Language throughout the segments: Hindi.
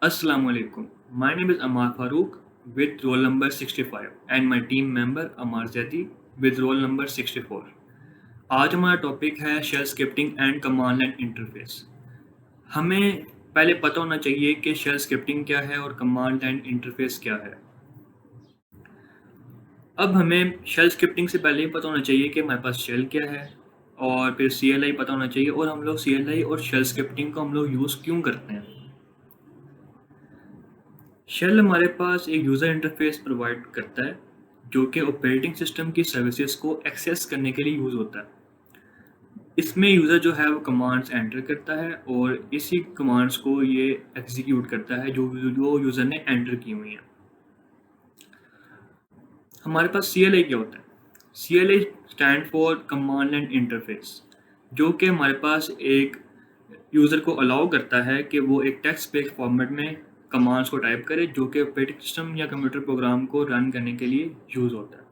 Assalamu alaikum. My name is Amar Farooq with roll number 65 and my team member Amar Zeti with roll number 64. आज हमारा टॉपिक है shell scripting and command line interface. हमें पहले पता होना चाहिए कि शेल स्क्रिप्टिंग क्या है और कमांड लाइन इंटरफेस क्या है। अब हमें शेल स्क्रिप्टिंग से पहले ही पता होना चाहिए कि हमारे पास शेल क्या है और फिर CLI पता होना चाहिए और हम लोग CLI और शेल स्क्रिप्टिंग को हम लोग यूज़ क्यों करते हैं। शेल हमारे पास एक यूज़र इंटरफेस प्रोवाइड करता है जो कि ऑपरेटिंग सिस्टम की सर्विसेज को एक्सेस करने के लिए यूज़ होता है। इसमें यूज़र जो है वो कमांड्स एंटर करता है और इसी कमांड्स को ये एग्जीक्यूट करता है जो यूज़र ने एंटर की हुई हैं। हमारे पास CLI क्या होता है? CLI stand for command line interface, जो कि हमारे पास एक यूज़र को अलाउ करता है कि वो एक टेक्स्ट बेस्ड फॉर्मेट में कमांड्स को टाइप करे जो कि ऑपरेटिंग सिस्टम या कंप्यूटर प्रोग्राम को रन करने के लिए यूज़ होता है।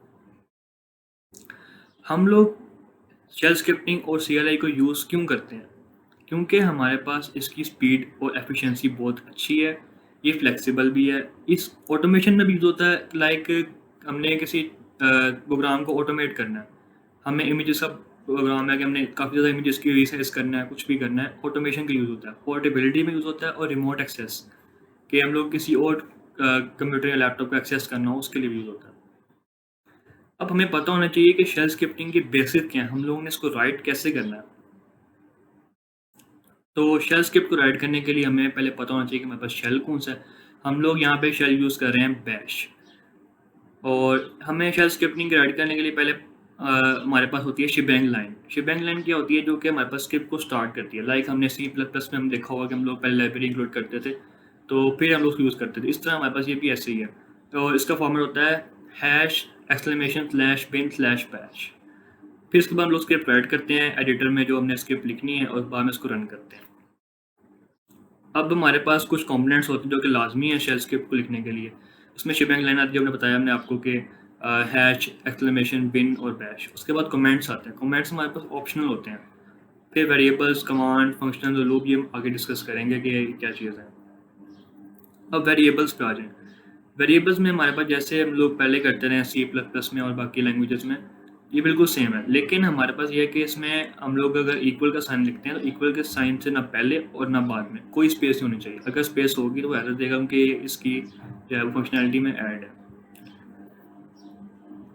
हम लोग शेल स्क्रिप्टिंग और CLI को यूज़ क्यों करते हैं? क्योंकि हमारे पास इसकी स्पीड और एफिशिएंसी बहुत अच्छी है, ये फ्लेक्सिबल भी है। इस ऑटोमेशन में भी यूज़ होता है, लाइक हमने किसी प्रोग्राम को ऑटोमेट करना है, हमें इमेजेस का प्रोग्राम है कि हमने काफ़ी ज़्यादा इमेजेस की रिसाइज करना है, कुछ भी करना है, ऑटोमेशन का यूज़ होता है। पोर्टेबिलिटी में यूज़ होता है और रिमोट एक्सेस कि हम लोग किसी और कंप्यूटर या लैपटॉप को एक्सेस करना हो उसके लिए भी यूज़ होता है। अब हमें पता होना चाहिए कि शेल स्क्रिप्टिंग की बेसिक क्या है, हम लोगों ने इसको राइट कैसे करना है। तो शेल स्क्रिप्ट को राइट करने के लिए हमें पहले पता होना चाहिए कि हमारे पास शेल कौन सा है। हम लोग यहाँ पे शेल यूज़ कर रहे हैं बैश, और हमें शेल स्क्रिप्टिंग राइट करने के लिए पहले हमारे पास होती है शिबैंग लाइन। शिबैंग लाइन क्या होती है? जो कि हमारे पास स्क्रिप्ट को स्टार्ट करती है। लाइक हमने C++ में हम देखा होगा कि हम लोग पहले लाइब्रेरी इंक्लूड करते थे, तो फिर हम लोग उसको यूज़ करते थे। इस तरह हमारे पास ये भी ऐसे ही है। तो इसका फॉर्मेट होता है #!/bin/bash। फिर इसके बाद हम लोग स्क्रिप्ट राइट करते हैं एडिटर में, जो हमने स्क्रिप्ट लिखनी है, और बाद में इसको रन करते हैं। अब हमारे पास कुछ कंपोनेंट्स होते हैं जो कि लाजमी है शेल स्क्रिप्ट को लिखने के लिए। उसमें शिबैंग लाइन आती है, हमने बताया हमने आपको कि #!bin और बैश। उसके बाद कमेंट्स आते हैं। कमेंट्स हमारे पास ऑप्शनल होते हैं। फिर वेरिएबल्स, कमांड, फंक्शनल और लूप, ये हम आगे डिस्कस करेंगे कि क्या चीज़ है। अब वेरिएबल्स पे आ जाएं। वेरिएबल्स में हमारे पास जैसे हम लोग पहले करते रहे C++ में और बाकी लैंग्वेजेस में, ये बिल्कुल सेम है, लेकिन हमारे पास ये है कि इसमें हम लोग अगर इक्वल का साइन लिखते हैं तो इक्वल के साइन से ना पहले और ना बाद में कोई स्पेस नहीं होनी चाहिए। अगर स्पेस होगी तो वो एरर देगा कि इसकी जो है फंक्शनैलिटी में ऐड है।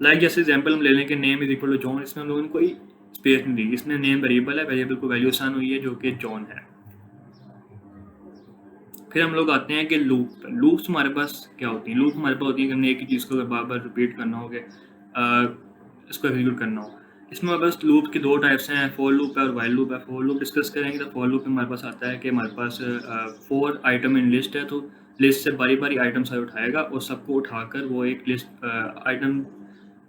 लाइक जैसे एग्जांपल हम ले लें कि name is equal to John, इसमें हम लोगों ने कोई स्पेस नहीं दी। इसमें नेम वेरिएबल है, वेरिएबल को वैल्यू असाइन हुई है जो कि जॉन है। फिर हम लोग आते हैं कि लूप्स हमारे पास क्या होती हैं। लूप हमारे पास होती है कि हमने एक ही चीज़ को अगर बार बार रिपीट करना हो, इसको एग्जीक्यूट करना हो। इसमें हमारे पास लूप की दो टाइप्स हैं, फॉर लूप है और वाइल लूप है। फॉर लूप डिस्कस करेंगे तो फॉर लूप में हमारे पास आता है कि हमारे पास 4 आइटम इन लिस्ट है, तो लिस्ट से बारी बारी आइटम सारे उठाएगा और सबको उठाकर वो एक लिस्ट आइटम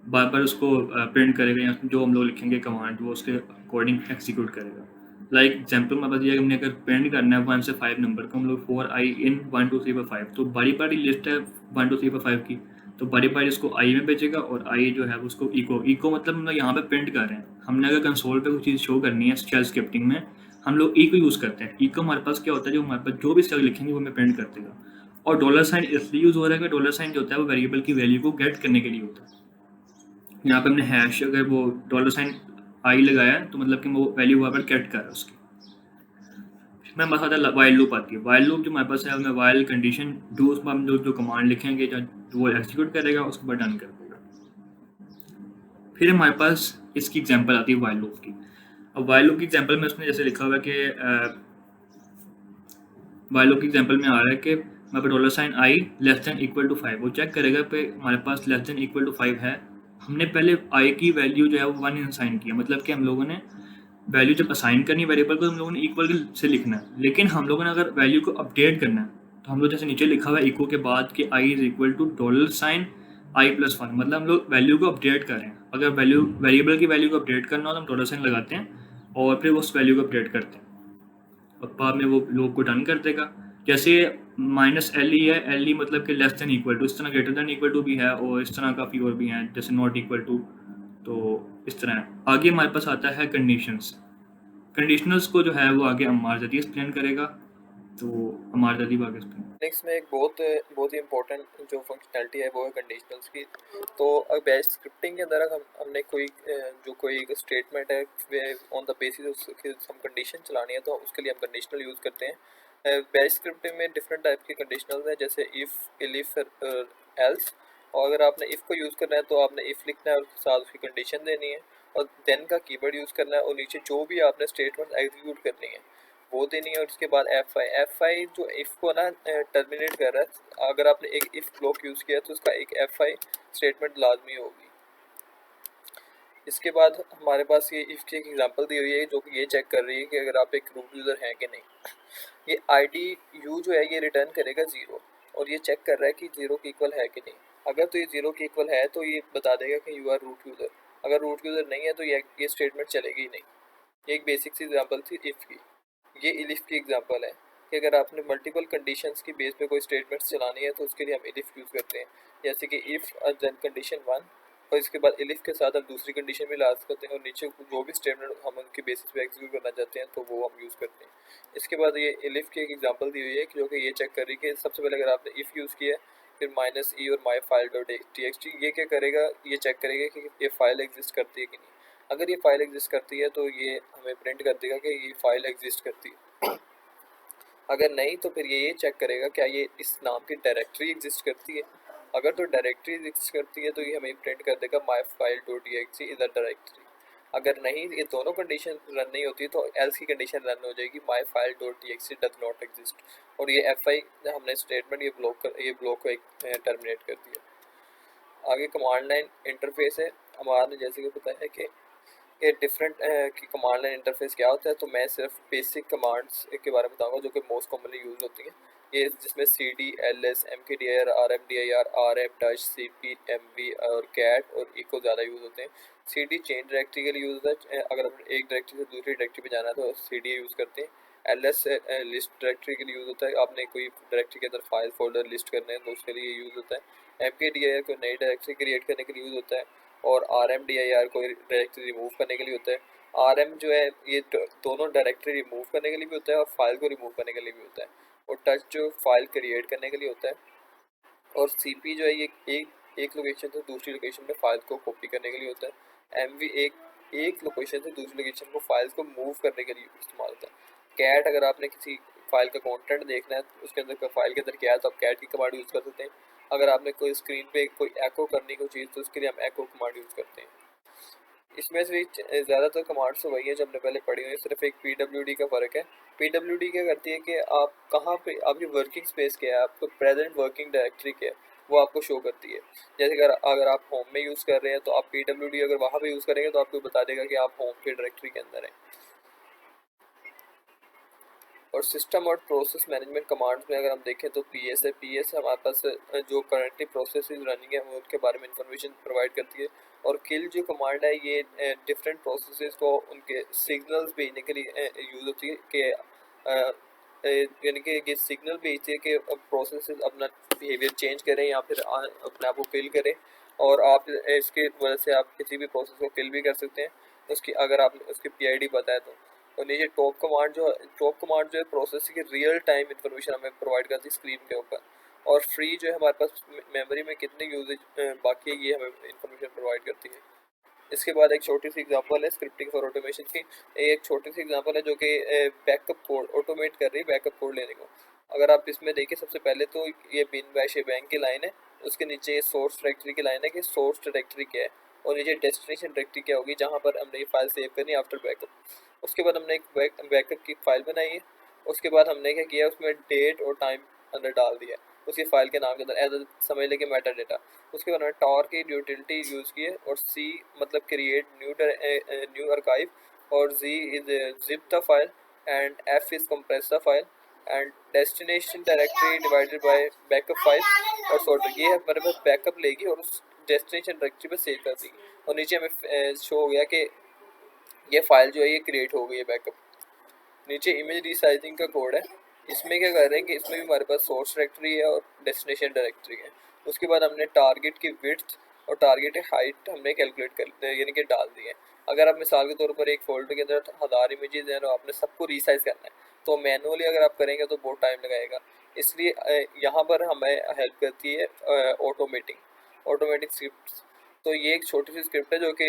बार बार उसको प्रिंट करेगा, या जो हम लोग लिखेंगे कमांड वो उसके अकॉर्डिंग एग्जीक्यूट करेगा। लाइक एग्जाम्पल में बताइए, हमने अगर प्रिंट करना है 1 से 5 नंबर को, हम लोग 4i in 1 2 3 4 5, तो बड़ी बड़ी लिस्ट है 1 2 3 4 5 की, तो बड़ी बड़ी इसको i में भेजेगा और i जो है उसको इको मतलब हम लोग यहाँ पे प्रिंट कर रहे हैं। हमने अगर कंसोल पे कुछ चीज़ शो करनी है शेल स्क्रिप्टिंग में, हम लोग इको यूज़ करते हैं। इको हमारे पास क्या होता है, जो हमारे पास जो भी स्ट्रक्चर लिखेंगे वो हमें प्रिंट कर देगा। और डॉलर साइन इसलिए यूज़ हो रहा है कि डॉलर साइन जो होता है वो वेरिएबल की वैल्यू को गेट करने के लिए होता है। यहाँ पे हमने हैश, अगर वो डॉलर साइन आई लगाया है तो मतलब कि वो वैल्यू वहाँ पर गेट कर रहा है उसकी। मैं हमारे साथ वाइल लूप आती है। वाइल लूप जो हमारे पास है, हमें वाइल कंडीशन डू, उसमें हम जो कमांड लिखेंगे जो वो एग्जीक्यूट करेगा उसके बाद डन कर देगा। फिर हमारे पास इसकी एग्जांपल आती है वाइल लूप की। अब वाइल लूप की एग्जांपल में उसने जैसे लिखा हुआ है कि वाइल लूप की एग्जांपल में आ रहा है कि हमारे पास dollar sign I less than equal to 5, वो चेक करेगा पे हमारे पास लेस देन इक्वल टू 5 है। हमने पहले आई की वैल्यू जो है वो 1 असाइन किया, मतलब कि हम लोगों ने वैल्यू जब असाइन करनी है वेरिएबल को, हम लोगों ने इक्वल से लिखना है। लेकिन हम लोगों ने अगर वैल्यू को अपडेट करना है तो हम लोग जैसे नीचे लिखा हुआ है इको के बाद कि I is equal to dollar sign i+1, मतलब हम लोग वैल्यू को अपडेट कर रहे हैं। अगर वैल्यू वेरिएबल की वैल्यू को अपडेट करना हो तो हम डॉलर साइन लगाते हैं और फिर उस वैल्यू को अपडेट करते हैं और बाद में वो लूप को डन कर देगा। जैसे -LE है, LE मतलब कि लेस देन इक्वल टू, इस तरह ग्रेटर देन इक्वल टू भी है और इस तरह काफ़ी और भी हैं, जैसे नॉट इक्वल टू, तो इस तरह है। आगे हमारे पास आता है कंडीशंस। कंडीशनल्स को जो है वो आगे अम्मार ज़रिए एक्सप्लेन करेगा। तो हमारे दादी बाग इस पे। नेक्स्ट में एक बहुत ही इंपॉर्टेंट जो फंक्शनैलिटी है वो है कंडीशनल्स की। तो बैच स्क्रिप्टिंग के अंदर हमने कोई स्टेटमेंट है ऑन द बेसिस उसके हम कंडीशन चलानी है तो उसके लिए हम कंडीशनल यूज़ करते हैं। बैच स्क्रिप्टिंग में डिफरेंट टाइप के कंडीशनल्स हैं जैसे इफ़ एलिफ एल्स। और अगर आपने इफ़ को यूज़ करना है तो आपने इफ़ लिखना है और उसके साथ उसकी कंडीशन देनी है और देन का कीवर्ड यूज़ करना है और नीचे जो भी आपने स्टेटमेंट एग्जीक्यूट करनी है वो देनी है। और उसके बाद एफ आई जो इफ़ को ना टर्मिनेट कर रहा है, अगर आपने एक इफ़ ब्लॉक यूज़ किया तो उसका एक एफ आई स्टेटमेंट लाजमी होगी। इसके बाद हमारे पास ये इफ़ की एक एग्जांपल दी हुई है जो कि ये चेक कर रही है कि अगर आप एक रूट यूज़र हैं कि नहीं। ये आई यू जो है ये रिटर्न करेगा ज़ीरो और ये चेक कर रहा है कि ज़ीरो के इक्वल है कि नहीं। अगर तो ये ज़ीरो के इक्वल है तो ये बता देगा कि यू आर रूट यूज़र। अगर रूट यूज़र नहीं है तो ये स्टेटमेंट चलेगी ही नहीं। ये एक बेसिक सी एग्जांपल थी इफ़ की। ये इलिफ की एग्जांपल है कि अगर आपने मल्टीपल कंडीशंस की बेस पे कोई स्टेटमेंट्स चलानी है तो उसके लिए हम इलिफ यूज़ करते हैं। जैसे कि इफ़ देन कंडीशन वन और इसके बाद इलिफ के साथ हम दूसरी कंडीशन भी ला सकते हैं और नीचे जो भी स्टेटमेंट हम उनके बेसिस पे एग्जीक्यूट करना चाहते हैं तो वो हम यूज़ करते हैं। इसके बाद ये इलिफ की एक एग्जांपल दी हुई है कि जो कि ये चेक कर रही है कि सबसे पहले अगर आपने इफ़ यूज़ किया है फिर माइनस ई और my file dot T x T, ये क्या करेगा, ये चेक करेगा कि ये फाइल एग्जिस्ट करती है कि नहीं। अगर ये फाइल एग्जिस्ट करती है तो ये हमें प्रिंट कर देगा कि ये फाइल एग्जिस्ट करती है। अगर नहीं तो फिर ये चेक करेगा क्या ये इस नाम की डायरेक्टरी एग्जिस्ट करती है। अगर तो डायरेक्टरी एग्जिस्ट करती है तो ये हमें प्रिंट कर देगा my file dot x is a directory. अगर नहीं, ये दोनों कंडीशन रन नहीं होती तो एल्स की कंडीशन रन हो जाएगी my file dot T does not exist. और ये एफ आई हमने स्टेटमेंट ये ब्लॉक को टर्मिनेट कर दिया। आगे कमांड लाइन इंटरफेस है। हमारे जैसे कि पता है कि डिफरेंट की कमांड लाइन इंटरफेस क्या होता है, तो मैं सिर्फ बेसिक कमांड्स के बारे में बताऊंगा जो कि मोस्ट कॉमनली यूज होती हैं। ये जिसमें C D L S M K D I R M D I R M touch C P M V और कैट और इको ज़्यादा यूज़ होते हैं। सी डी चेंज डायरेक्टरी के लिए यूज़ होता है, अगर एक डायरेक्टरी से दूसरी डायरेक्टरी पे जाना है तो सी डी यूज़ करते हैं। एल एस लिस्ट डायरेक्टरी के लिए यूज़ होता है, आपने कोई डायरेक्टरी के अंदर फाइल फोल्डर लिस्ट करने हैं तो उसके लिए यूज़ होता है। M K D I are कोई नई डायरेक्टरी क्रिएट करने के लिए यूज़ होता है और R M D I R को डायरेक्टरी रिमूव करने के लिए होता है। आर एम जो है ये दोनों डायरेक्टरी रिमूव करने के लिए भी होता है और फाइल को रिमूव करने के लिए भी होता है। और टच जो फाइल क्रिएट करने के लिए होता है। और सी पी जो है ये एक लोकेशन से दूसरी लोकेशन में फाइल को कॉपी करने के लिए होता है। एम वी एक लोकेशन से दूसरी लोकेशन को फाइल्स को मूव करने के लिए इस्तेमाल होता है। कैट अगर आपने किसी फाइल का कंटेंट देखना है उसके अंदर फाइल के अंदर क्या है तो आप कैट की कमांड यूज़ कर सकते हैं। अगर आपने कोई स्क्रीन पे कोई एको करनी कोई चीज़ तो उसके लिए हम एको कमांड यूज़ करते हैं। इसमें से ज़्यादातर कमांड्स तो वही है जो हमने पहले पढ़ी हुई है, सिर्फ एक PWD का फ़र्क है। PWD क्या करती है कि आप कहाँ पे आपकी वर्किंग स्पेस क्या है, आपको प्रेजेंट वर्किंग डायरेक्टरी क्या है वो आपको शो करती है। जैसे अगर आप होम में यूज़ कर रहे हैं तो आप PWD अगर वहाँ पे यूज़ करेंगे तो आपको बता देगा कि आप होम के डायरेक्टरी के अंदर हैं। और सिस्टम और प्रोसेस मैनेजमेंट कमांड्स में अगर हम देखें तो PS है। PS हमारे पास जो करंटली प्रोसेस रनिंग है वो उनके बारे में इंफॉर्मेशन प्रोवाइड करती है। और किल जो कमांड है ये डिफरेंट प्रोसेसेस को उनके सिग्नल्स भेजने के लिए यूज़ होती है कि यानी कि ये सिग्नल भेजती है कि प्रोसेस अपना बिहेवियर चेंज करें या फिर अपने आप को किल करें। और आप इसके वजह से आप किसी भी प्रोसेस को किल भी कर सकते हैं उसकी अगर आप उसकी PID पता है तो। और नीचे टॉप कमांड जो है प्रोसेस की रियल टाइम इन्फॉर्मेशन हमें प्रोवाइड करती है स्क्रीन के ऊपर। और फ्री जो है हमारे पास मेमोरी में कितने यूजेज बाकी है ये हमें इन्फॉर्मेशन प्रोवाइड करती है। इसके बाद एक छोटी सी एग्जांपल है स्क्रिप्टिंग फॉर ऑटोमेशन की। एक छोटी सी एग्जांपल है जो कि बैकअप कोड ऑटोमेट कर रही है बैकअप कोड लेने को। अगर आप इसमें देखें सबसे पहले तो ये बिन बैश बैंक की लाइन है, उसके नीचे सोर्स डायरेक्टरी की लाइन है कि सोर्स डायरेक्टरी क्या है और नीचे डेस्टिनेशन डायरेक्टरी क्या होगी जहाँ पर हमने ये फाइल सेव करनी है आफ्टर बैकअप। उसके बाद हमने एक बैकअप की फाइल बनाई है। उसके बाद हमने क्या किया उसमें डेट और टाइम अंदर डाल दिया उसकी फाइल के नाम के अंदर एज समझ लेके मेटा डेटा। उसके बाद हमने टॉर की यूटिलिटी यूज़ की है और सी मतलब क्रिएट न्यू आर्काइव और z is zip the file and F is compress the file and destination directory divided by backup file और सॉर्ट। ये हमारे पास बैकअप लेगी और उस डेस्टिनेशन डायरेक्टरी पे सेव कर देगी। और नीचे हमें शो हो गया कि ये फाइल जो है ये क्रिएट हो गई है बैकअप। नीचे इमेज रीसाइजिंग का कोड है। इसमें क्या कर रहे हैं कि इसमें भी हमारे पास सोर्स डायरेक्टरी है और डेस्टिनेशन डायरेक्टरी है। उसके बाद हमने टारगेट की विड्थ और टारगेट की हाइट हमने कैलकुलेट कर यानी कि डाल दी है। अगर आप मिसाल के तौर पर एक फोल्डर के अंदर 1000 इमेजेस हैं तो आपने सबको रीसाइज करना है तो मैनुअली अगर आप करेंगे तो बहुत टाइम लगाएगा। इसलिए यहाँ पर हमें हेल्प करती है ऑटोमेटिक स्क्रिप्ट। तो ये एक छोटी सी स्क्रिप्ट है जो कि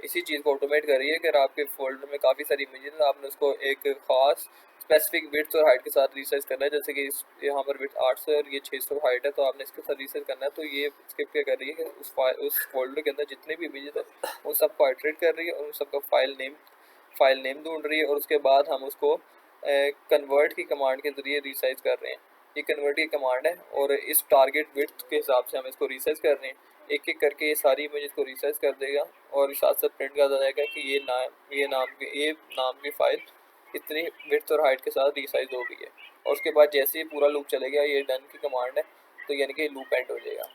इसी चीज़ को ऑटोमेट कर रही है कि अगर आपके फोल्डर में काफ़ी सारी इमेजेस हैं, आपने उसको एक ख़ास स्पेसिफिक विड्थ और हाइट के साथ रिसाइज करना है। जैसे कि यहाँ पर विड्थ 800 और ये 600 हाइट है, तो आपने इसके साथ रिसाइज करना है। तो ये स्क्रिप्ट क्या कर रही है कि उस फोल्डर के अंदर जितने भी इमेजेस है उन सबको आइटरेट कर रही है और उन सबका फाइल नेम ढूंढ रही है, और उसके बाद हम उसको कन्वर्ट की कमांड के ज़रिए रिसाइज कर रहे हैं। ये कन्वर्ट की कमांड है और इस टारगेट विड्थ के हिसाब से हम इसको रिसाइज कर रहे हैं। एक एक करके ये सारी इमेजेस को रिसाइज कर देगा और साथ साथ प्रिंट कर जाएगा कि ये नाम की फाइल इतनी विड्थ और हाइट के साथ रिसाइज हो गई है। और उसके बाद जैसे ही पूरा लूप चलेगा, ये डन की कमांड है, तो यानी कि लूप एंड हो जाएगा।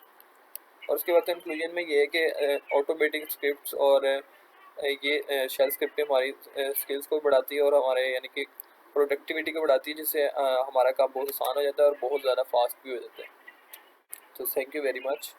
और उसके बाद कंक्लूजन में ये है कि ऑटोमेटिक स्क्रिप्ट्स और ये शेल स्क्रिप्टें हमारी स्किल्स को बढ़ाती है और हमारे यानी कि प्रोडक्टिविटी को बढ़ाती है, जिससे हमारा काम बहुत आसान हो जाता है और बहुत ज़्यादा फास्ट भी हो जाता है। तो थैंक यू वेरी मच।